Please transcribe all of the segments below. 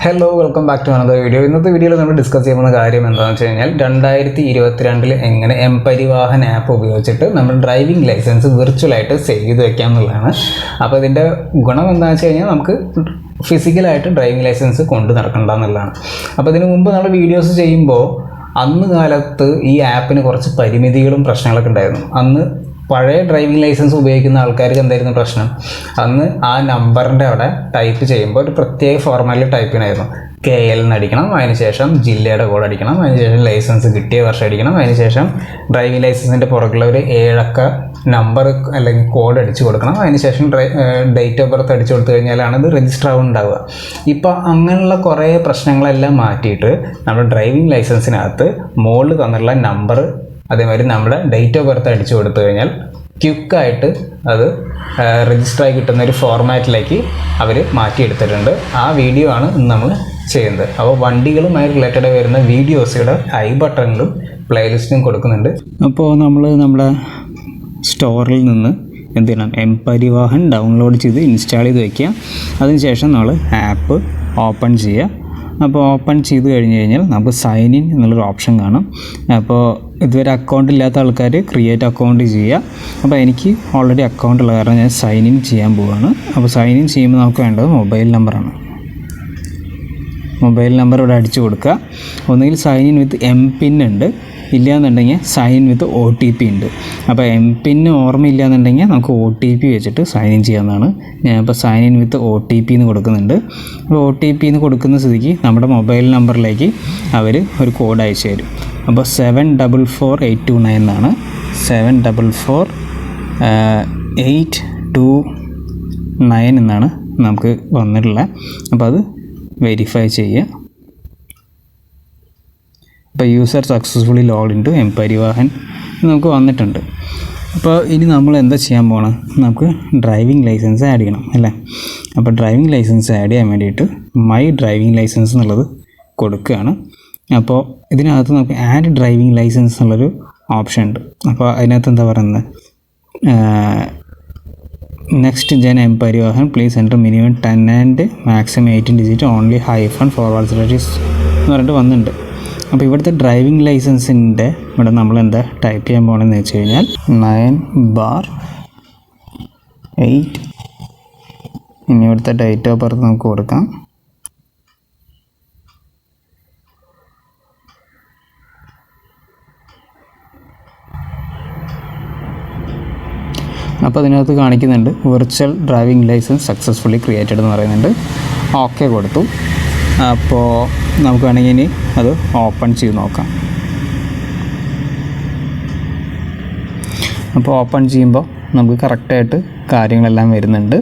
Hello, welcome back to another video. ഇന്നത്തെ വീഡിയോയിൽ നമ്മൾ ഡിസ്കസ് ചെയ്യുന്ന കാര്യം എന്താണെന്ന് വെച്ച് കഴിഞ്ഞാൽ 2022 എങ്ങനെ mparivahan ആപ്പ് ഉപയോഗിച്ചിട്ട് നമ്മൾ ഡ്രൈവിംഗ് ലൈസൻസ് വിർച്വലായിട്ട് സേവ് ചെയ്ത് വെക്കാം എന്നുള്ളതാണ്. അപ്പോൾ ഇതിൻ്റെ ഗുണം എന്താണെന്ന് വെച്ച് കഴിഞ്ഞാൽ നമുക്ക് ഫിസിക്കലായിട്ട് ഡ്രൈവിംഗ് ലൈസൻസ് കൊണ്ട് നടക്കണ്ട എന്നുള്ളതാണ്. അപ്പോൾ ഇതിനു മുമ്പ് നമ്മൾ വീഡിയോസ് ചെയ്യുമ്പോൾ അന്ന് കാലത്ത് ഈ ആപ്പിന് കുറച്ച് പരിമിതികളും പ്രശ്നങ്ങളൊക്കെ ഉണ്ടായിരുന്നു. അന്ന് പഴയ ഡ്രൈവിംഗ് ലൈസൻസ് ഉപയോഗിക്കുന്ന ആൾക്കാർക്ക് എന്തായിരുന്നു പ്രശ്നം? അന്ന് ആ നമ്പറിൻ്റെ അവിടെ ടൈപ്പ് ചെയ്യുമ്പോൾ ഒരു പ്രത്യേക ഫോർമാറ്റിൽ ടൈപ്പ് ചെയ്യണമായിരുന്നു. KL അടിക്കണം, അതിനുശേഷം ജില്ലയുടെ കോഡ് അടിക്കണം, അതിനുശേഷം ലൈസൻസ് കിട്ടിയ വർഷം അടിക്കണം, അതിനുശേഷം ഡ്രൈവിംഗ് ലൈസൻസിൻ്റെ പുറകുള്ള ഒരു 7 അക്ക നമ്പർ അല്ലെങ്കിൽ കോഡ് അടിച്ചു കൊടുക്കണം, അതിനുശേഷം ഡേറ്റ് ഓഫ് ബർത്ത് അടിച്ചു കൊടുത്തു കഴിഞ്ഞാലാണ് ഇത് രജിസ്റ്റർ ആവുന്നുണ്ടാവുക. ഇപ്പോൾ അങ്ങനെയുള്ള കുറേ പ്രശ്നങ്ങളെല്ലാം മാറ്റിയിട്ട് നമ്മുടെ ഡ്രൈവിംഗ് ലൈസൻസിനകത്ത് മുകളിൽ തന്നിട്ടുള്ള നമ്പർ അതേമാതിരി നമ്മുടെ ഡേറ്റ് ഓഫ് ബർത്ത് അടിച്ചു കൊടുത്തു കഴിഞ്ഞാൽ ക്വിക്കായിട്ട് അത് രജിസ്റ്ററായി കിട്ടുന്ന ഒരു ഫോർമാറ്റിലേക്ക് അവർ മാറ്റിയെടുത്തിട്ടുണ്ട്. ആ വീഡിയോ ആണ് ഇന്ന് നമ്മൾ ചെയ്യുന്നത്. അപ്പോൾ വണ്ടികളുമായി റിലേറ്റഡ് വരുന്ന വീഡിയോസുകളുടെ ഐ ബട്ടണിലും പ്ലേലിസ്റ്റും കൊടുക്കുന്നുണ്ട്. അപ്പോൾ നമ്മൾ നമ്മുടെ സ്റ്റോറിൽ നിന്ന് എന്ത് ചെയ്യണം? mparivahan ഡൗൺലോഡ് ചെയ്ത് ഇൻസ്റ്റാൾ ചെയ്ത് വയ്ക്കുക. അതിനുശേഷം നമ്മൾ ആപ്പ് ഓപ്പൺ ചെയ്യുക. അപ്പോൾ ഓപ്പൺ ചെയ്ത് കഴിഞ്ഞ് കഴിഞ്ഞാൽ നമുക്ക് സൈൻ ഇൻ എന്നുള്ളൊരു ഓപ്ഷൻ കാണും. അപ്പോൾ ഇതുവരെ അക്കൗണ്ട് ഇല്ലാത്ത ആൾക്കാർ ക്രിയേറ്റ് അക്കൗണ്ട് ചെയ്യുക. അപ്പോൾ എനിക്ക് ഓൾറെഡി അക്കൗണ്ട് ഉള്ള കാരണം ഞാൻ സൈൻ ഇൻ ചെയ്യാൻ പോവുകയാണ്. അപ്പോൾ സൈൻ ഇൻ ചെയ്യുമ്പോൾ നമുക്ക് വേണ്ടത് മൊബൈൽ നമ്പറാണ്. മൊബൈൽ നമ്പർ ഇവിടെ അടിച്ചു കൊടുക്കുക. ഒന്നുകിൽ സൈൻ ഇൻ വിത്ത് MPIN ഉണ്ട്, ഇല്ലയെന്നുണ്ടെങ്കിൽ സൈൻ വിത്ത് OTP ഉണ്ട്. അപ്പോൾ MPIN ഓർമ്മയില്ല എന്നുണ്ടെങ്കിൽ നമുക്ക് OTP വെച്ചിട്ട് സൈൻ ഇൻ ചെയ്യാവുന്നതാണ്. ഞാനിപ്പോൾ സൈൻ ഇൻ വിത്ത് OTP എന്ന് കൊടുക്കുന്നുണ്ട്. അപ്പോൾ OTP എന്ന് കൊടുക്കുന്ന സ്ഥിതിക്ക് നമ്മുടെ മൊബൈൽ നമ്പറിലേക്ക് അവർ ഒരു കോഡ് അയച്ചു തരും. അപ്പോൾ 744829 എന്നാണ്. 744829 എന്നാണ് നമുക്ക് വന്നിട്ടുള്ളത്. അപ്പോൾ അത് വെരിഫൈ ചെയ്യുക. ഇപ്പോൾ user successfully login in to mparivahan നമുക്ക് വന്നിട്ടുണ്ട്. അപ്പോൾ ഇനി നമ്മൾ എന്താ ചെയ്യാൻ പോകണം? നമുക്ക് ഡ്രൈവിംഗ് ലൈസൻസ് ആഡ് ചെയ്യണം അല്ലേ? അപ്പോൾ ഡ്രൈവിംഗ് ലൈസൻസ് ആഡ് ചെയ്യാൻ വേണ്ടിയിട്ട് മൈ ഡ്രൈവിംഗ് ലൈസൻസ് എന്നുള്ളത് കൊടുക്കുകയാണ്. അപ്പോൾ ഇതിനകത്ത് നമുക്ക് ആഡ് ഡ്രൈവിംഗ് ലൈസൻസ് എന്നുള്ളൊരു ഓപ്ഷൻ ഉണ്ട്. അപ്പോൾ അതിനകത്ത് എന്താ പറയുന്നത്? Next gen mparivahan please enter minimum 10 and maximum 18 digit only -/ എന്ന് പറഞ്ഞിട്ട് വന്നിട്ടുണ്ട്. അപ്പോൾ ഇവിടുത്തെ ഡ്രൈവിംഗ് ലൈസൻസിൻ്റെ ഇവിടെ നമ്മൾ എന്താ ടൈപ്പ് ചെയ്യാൻ പോകണമെന്ന് വെച്ച് കഴിഞ്ഞാൽ 9/8. ഇനി ഇവിടുത്തെ ഡേറ്റ് ഓഫ് ബർത്ത് നമുക്ക് കൊടുക്കാം. അപ്പോൾ അതിനകത്ത് കാണിക്കുന്നുണ്ട് virtual driving licence successfully created എന്ന് പറയുന്നുണ്ട്. ഓക്കെ കൊടുത്തു. അപ്പോൾ നമുക്ക് വേണമെങ്കിൽ ഇനി അത് ഓപ്പൺ ചെയ്ത് നോക്കാം. അപ്പോൾ ഓപ്പൺ ചെയ്യുമ്പോൾ നമുക്ക് കറക്റ്റായിട്ട് കാര്യങ്ങളെല്ലാം വരുന്നുണ്ട്.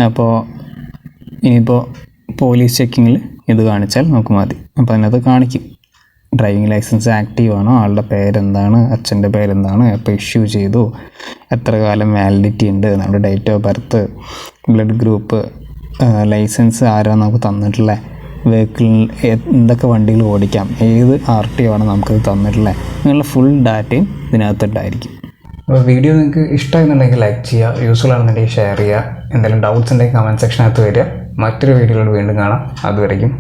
അപ്പോൾ ഇനിയിപ്പോൾ പോലീസ് ചെക്കിങ്ങിൽ ഇത് കാണിച്ചാൽ നമുക്ക് മതി. അപ്പോൾ അതിനകത്ത് കാണിക്കും ഡ്രൈവിംഗ് ലൈസൻസ് ആക്റ്റീവ് ആണോ, ആളുടെ പേരെന്താണ്, അച്ഛൻ്റെ പേരെന്താണ്, എപ്പോൾ ഇഷ്യൂ ചെയ്തു, എത്ര കാലം വാലിഡിറ്റി ഉണ്ട്, നമ്മുടെ date of birth, blood group, licence ആരാണ് നമുക്ക് തന്നിട്ടുള്ളത്, വെഹിക്കിളിൽ എന്തൊക്കെ വണ്ടികൾ ഓടിക്കാം, ഏത് RTO ആണ് നമുക്കത് തന്നിട്ടുള്ളത്, അങ്ങനെയുള്ള ഫുൾ ഡാറ്റയും ഇതിനകത്തുണ്ടായിരിക്കും. അപ്പോൾ വീഡിയോ നിങ്ങൾക്ക് ഇഷ്ടമായിരുന്നുണ്ടെങ്കിൽ ലൈക്ക് ചെയ്യുക, യൂസ്ഫുൾ ആണെന്നുണ്ടെങ്കിൽ ഷെയർ ചെയ്യുക. എന്തെങ്കിലും ഡൗട്ട്സ് ഉണ്ടെങ്കിൽ കമൻറ്റ് സെക്ഷനകത്ത് വരിക. മറ്റൊരു വീഡിയോയിലൂടെ വീണ്ടും കാണാം. അതുവരെയും